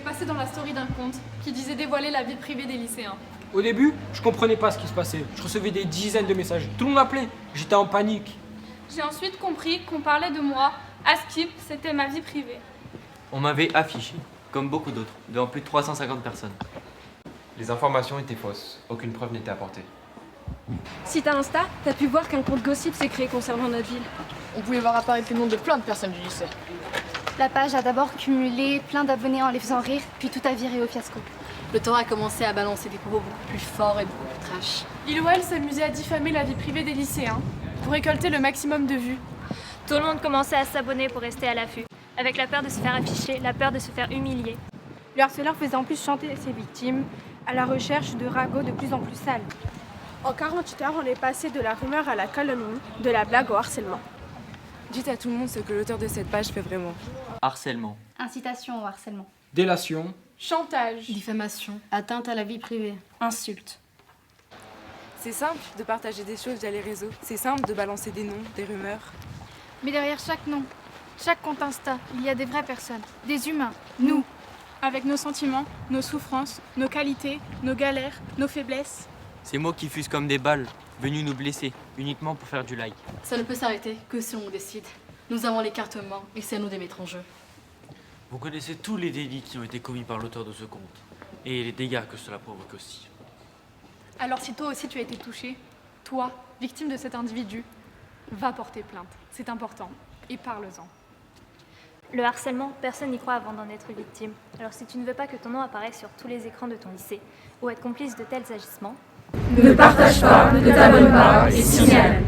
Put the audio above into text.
passé dans la story d'un compte qui disait dévoiler la vie privée des lycéens. Au début, je comprenais pas ce qui se passait. Je recevais des dizaines de messages. Tout le monde m'appelait. J'étais en panique. J'ai ensuite compris qu'on parlait de moi. À Skip, c'était ma vie privée. On m'avait affiché, comme beaucoup d'autres, devant plus de 350 personnes. Les informations étaient fausses. Aucune preuve n'était apportée. Si t'as Insta, t'as pu voir qu'un compte gossip s'est créé concernant notre ville. On pouvait voir apparaître les noms de plein de personnes du lycée. La page a d'abord cumulé plein d'abonnés en les faisant rire, puis tout a viré au fiasco. Le temps a commencé à balancer des propos beaucoup plus forts et beaucoup plus trash. Il ou elle s'amusait à diffamer la vie privée des lycéens pour récolter le maximum de vues. Tout le monde commençait à s'abonner pour rester à l'affût, avec la peur de se faire afficher, la peur de se faire humilier. Le harceleur faisait en plus chanter ses victimes à la recherche de ragots de plus en plus sales. En 48 heures, on est passé de la rumeur à la calomnie, de la blague au harcèlement. Dites à tout le monde ce que l'auteur de cette page fait vraiment. Harcèlement. Incitation au harcèlement. Délation. Chantage. Diffamation, atteinte à la vie privée, insulte. C'est simple de partager des choses via les réseaux. C'est simple de balancer des noms, des rumeurs. Mais derrière chaque nom, chaque compte Insta, il y a des vraies personnes, des humains, nous. Avec nos sentiments, nos souffrances, nos qualités, nos galères, nos faiblesses. Ces mots qui fusent comme des balles, venus nous blesser, uniquement pour faire du like. Ça ne peut s'arrêter que si on décide. Nous avons les cartes en main et c'est à nous de les mettre en jeu. Vous connaissez tous les délits qui ont été commis par l'auteur de ce compte, et les dégâts que cela provoque aussi. Alors si toi aussi tu as été touché, toi, victime de cet individu, va porter plainte. C'est important. Et parle-en. Le harcèlement, personne n'y croit avant d'en être victime. Alors si tu ne veux pas que ton nom apparaisse sur tous les écrans de ton lycée, ou être complice de tels agissements, ne partage pas, ne t'abonne pas et signale.